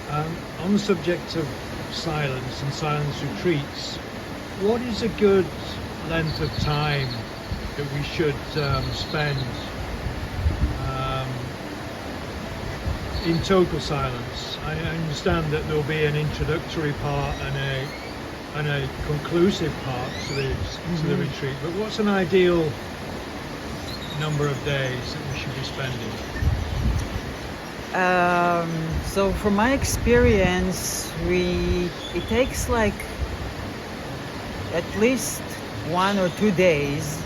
On the subject of silence and silence retreats, what is a good length of time that we should spend in total silence? I understand that there'll be an introductory part and a conclusive part to the retreat, but what's an ideal number of days that we should be spending? So from my experience, it takes like at least 1 or 2 days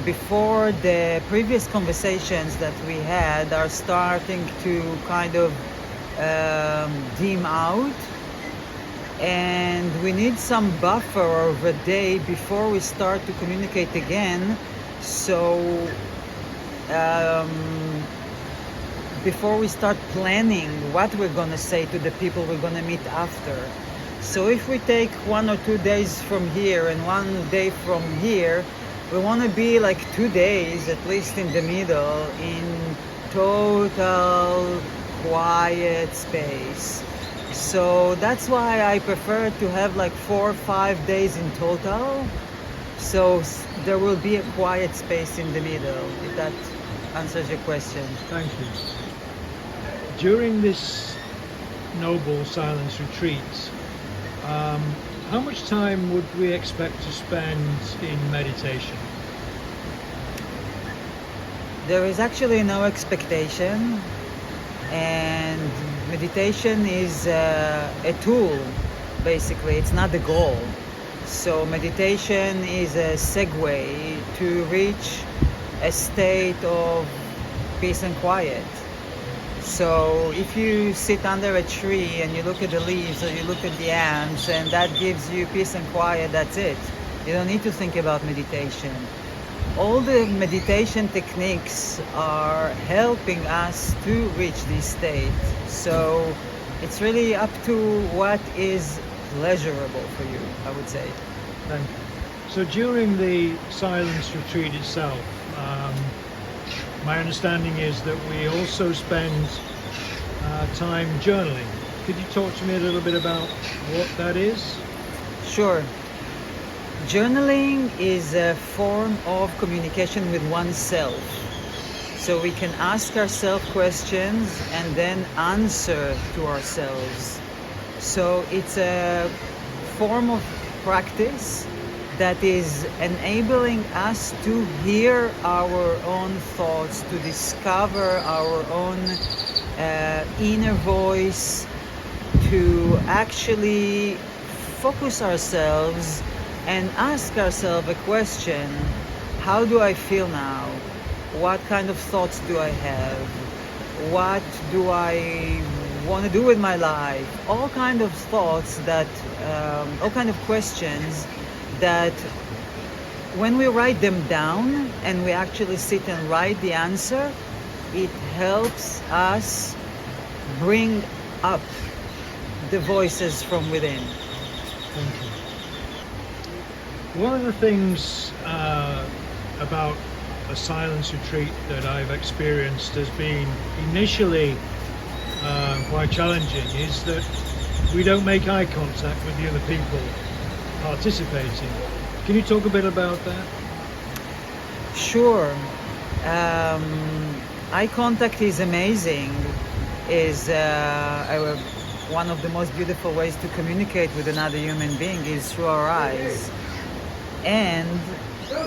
before the previous conversations that we had are starting to kind of dim out, and we need some buffer of a day before we start to communicate again. So before we start planning what we're going to say to the people we're going to meet after. So if we take 1 or 2 days from here and 1 day from here, we want to be like 2 days at least in the middle in total quiet space. So that's why I prefer to have like 4 or 5 days in total. So there will be a quiet space in the middle, if that answers your question. Thank you. During this noble silence retreat, how much time would we expect to spend in meditation? There is actually no expectation, and meditation is a tool, basically. It's not the goal. So meditation is a segue to reach a state of peace and quiet. So if you sit under a tree and you look at the leaves or you look at the ants and that gives you peace and quiet, that's it. You don't need to think about meditation. All the meditation techniques are helping us to reach this state. So it's really up to what is pleasurable for you, I would say. Thank you. So during the silence retreat itself, my understanding is that we also spend time journaling. Could you talk to me a little bit about what that is? Sure. Journaling is a form of communication with oneself. So we can ask ourselves questions and then answer to ourselves. So it's a form of practice that is enabling us to hear our own thoughts, to discover our own inner voice, to actually focus ourselves and ask ourselves a question: how do I feel now? What kind of thoughts do I have? What do I want to do with my life? All kind of thoughts that, all kind of questions that when we write them down and we actually sit and write the answer, it helps us bring up the voices from within. Thank you. One of the things about a silence retreat that I've experienced has been initially quite challenging is that we don't make eye contact with the other people participating. Can you talk a bit about that? Sure. Eye contact is amazing. Is one of the most beautiful ways to communicate with another human being is through our eyes. And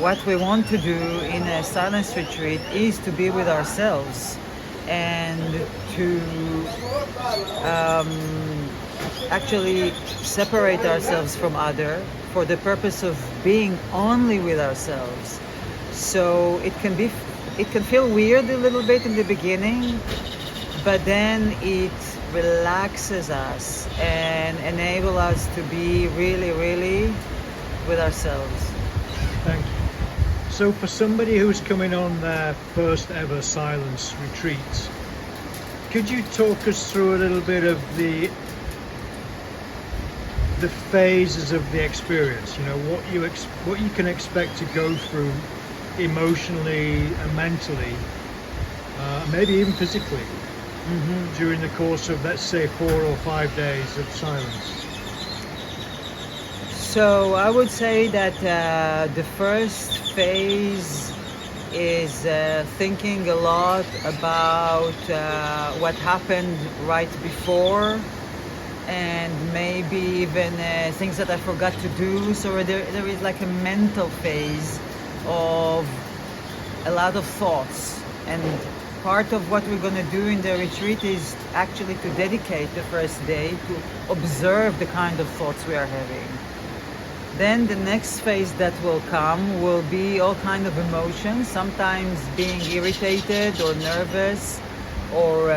what we want to do in a silence retreat is to be with ourselves and to actually separate ourselves from other for the purpose of being only with ourselves. So it can feel weird a little bit in the beginning, but then it relaxes us and enable us to be really, really with ourselves. Thank you. So for somebody who's coming on their first ever silence retreat, could you talk us through a little bit of the phases of the experience? You know, what you can expect to go through emotionally and mentally, maybe even physically, during the course of, let's say, 4 or 5 days of silence? So I would say that the first phase is thinking a lot about what happened right before, and maybe even things that I forgot to do. So there is like a mental phase of a lot of thoughts, and part of what we're going to do in the retreat is actually to dedicate the first day to observe the kind of thoughts we are having. Then the next phase that will come will be all kind of emotions, sometimes being irritated or nervous or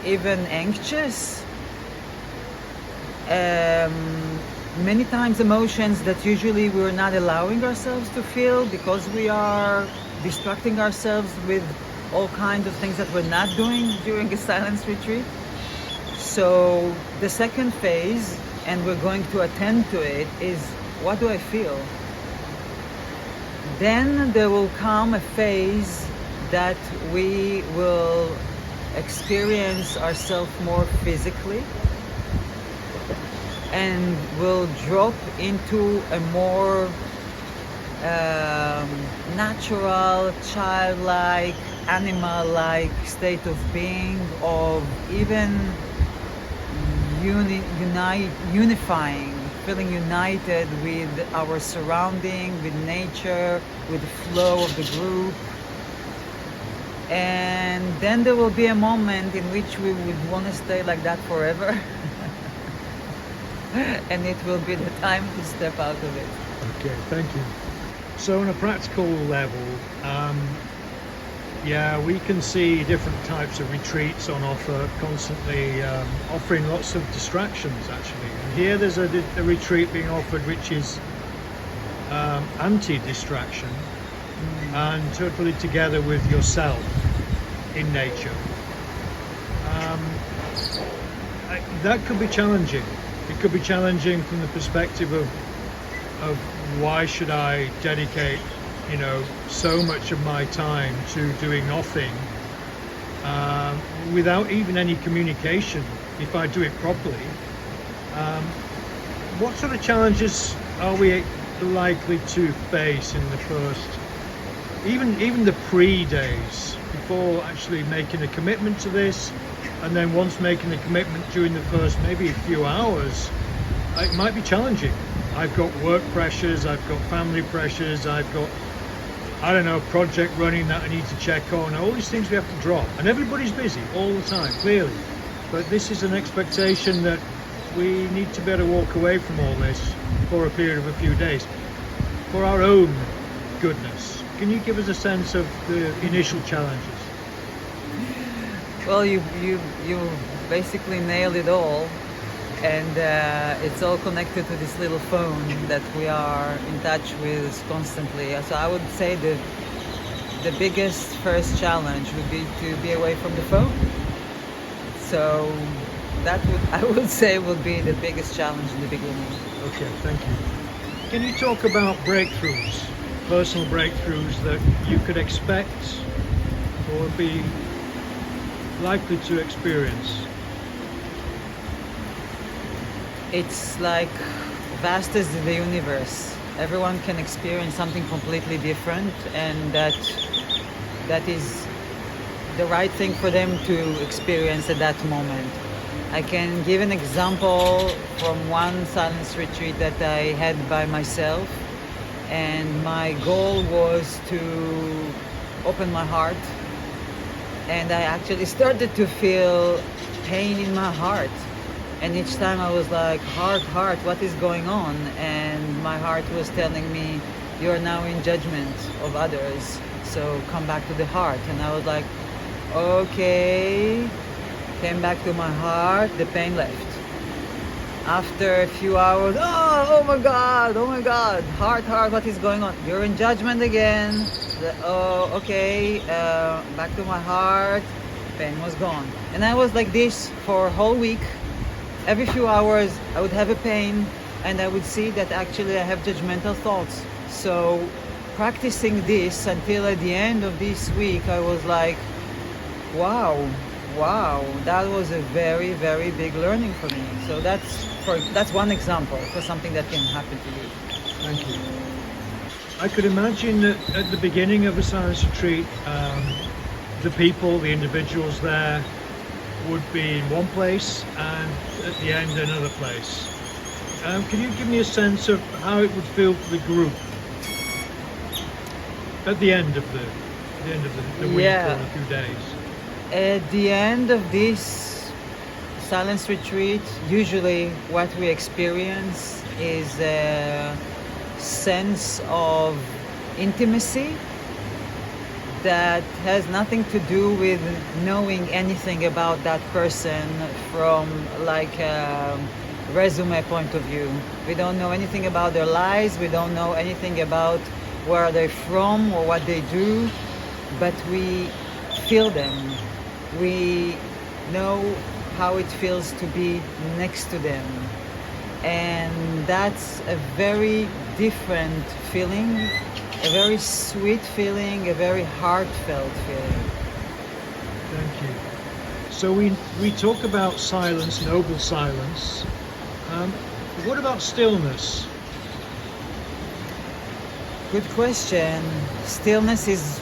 even anxious. Many times emotions that usually we're not allowing ourselves to feel because we are distracting ourselves with all kinds of things that we're not doing during a silence retreat. So the second phase, and we're going to attend to it, is what do I feel? Then there will come a phase that we will experience ourselves more physically, and will drop into a more natural, childlike, animal-like state of being, of even unifying, feeling united with our surrounding, with nature, with the flow of the group. And then there will be a moment in which we would want to stay like that forever. And it will be the time to step out of it. Okay, thank you. So on a practical level, yeah, we can see different types of retreats on offer, constantly offering lots of distractions, actually. And here there's a retreat being offered which is anti-distraction and totally together with yourself in nature. That could be challenging. It could be challenging from the perspective of why should I dedicate so much of my time to doing nothing without even any communication if I do it properly. What sort of challenges are we likely to face in the first, even the pre-days, before actually making a commitment to this, and then once making a commitment during the first maybe a few hours, it might be challenging. I've got work pressures, I've got family pressures, I've got, I don't know, project running that I need to check on, all these things we have to drop. And everybody's busy all the time, clearly. But this is an expectation that we need to be able to walk away from all this for a period of a few days, for our own goodness. Can you give us a sense of the initial challenges? Well, you basically nailed it all. And it's all connected to this little phone that we are in touch with constantly. So I would say the biggest first challenge would be to be away from the phone. So that I would say would be the biggest challenge in the beginning. Okay, thank you. Can you talk about breakthroughs, personal breakthroughs that you could expect or be likely to experience? It's like vast as the universe. Everyone can experience something completely different, and that is the right thing for them to experience at that moment. I can give an example from one silence retreat that I had by myself, and my goal was to open my heart, and I actually started to feel pain in my heart. And each time I was like, heart, what is going on? And my heart was telling me, you are now in judgment of others, so come back to the heart. And I was like, okay. Came back to my heart, the pain left. After a few hours, oh my God, heart, what is going on? You're in judgment again. Oh, okay, back to my heart, pain was gone. And I was like this for a whole week. Every few hours I would have a pain, and I would see that actually I have judgmental thoughts. So practicing this until at the end of this week I was like, Wow, wow, that was a very, very big learning for me. So that's one example for something that can happen to you. Thank you. I could imagine that at the beginning of a silence retreat, the people, the individuals there would be in one place and at the end another place. Can you give me a sense of how it would feel for the group at the end of the week Yeah. or a few days? At the end of this silence retreat, usually what we experience is a sense of intimacy that has nothing to do with knowing anything about that person from like a resume point of view. We don't know anything about their lives, we don't know anything about where they're from or what they do, but we feel them. We know how it feels to be next to them. And that's a very different feeling, a very sweet feeling, a very heartfelt feeling. Thank you. So we talk about silence, noble silence. What about stillness? Good question. Stillness is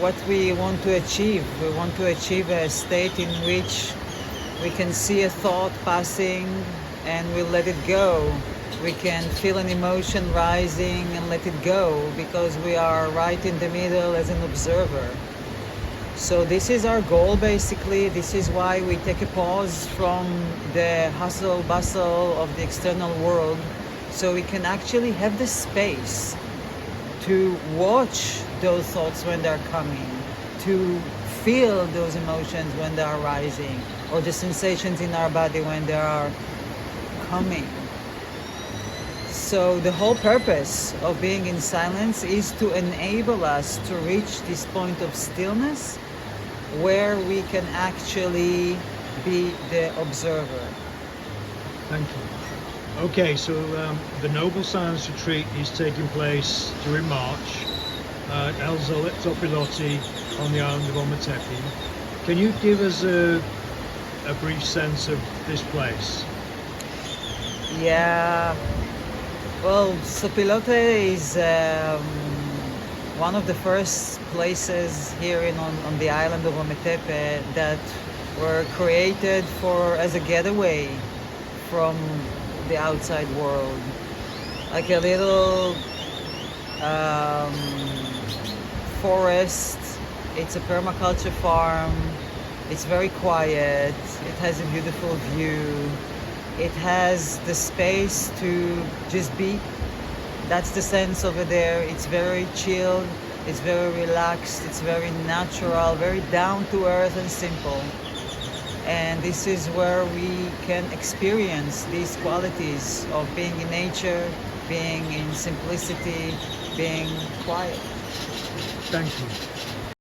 what we want to achieve. We want to achieve a state in which we can see a thought passing and we let it go. We can feel an emotion rising and let it go because we are right in the middle as an observer. So this is our goal basically. This is why we take a pause from the hustle bustle of the external world so we can actually have the space to watch those thoughts when they're coming, to feel those emotions when they are rising, or the sensations in our body when they are coming. So the whole purpose of being in silence is to enable us to reach this point of stillness where we can actually be the observer. Thank you. Okay, so the Noble Silence Retreat is taking place during March at Zopilote on the island of Ometepe. Can you give us a brief sense of this place? Yeah, well, Zopilote is one of the first places here on the island of Ometepe that were created as a getaway from the outside world. Like a little forest. It's a permaculture farm. It's very quiet. It has a beautiful view. It has the space to just be. That's the sense over there. It's very chilled. It's very relaxed. It's very natural, very down to earth and simple. And this is where we can experience these qualities of being in nature, being in simplicity, being quiet. Thank you.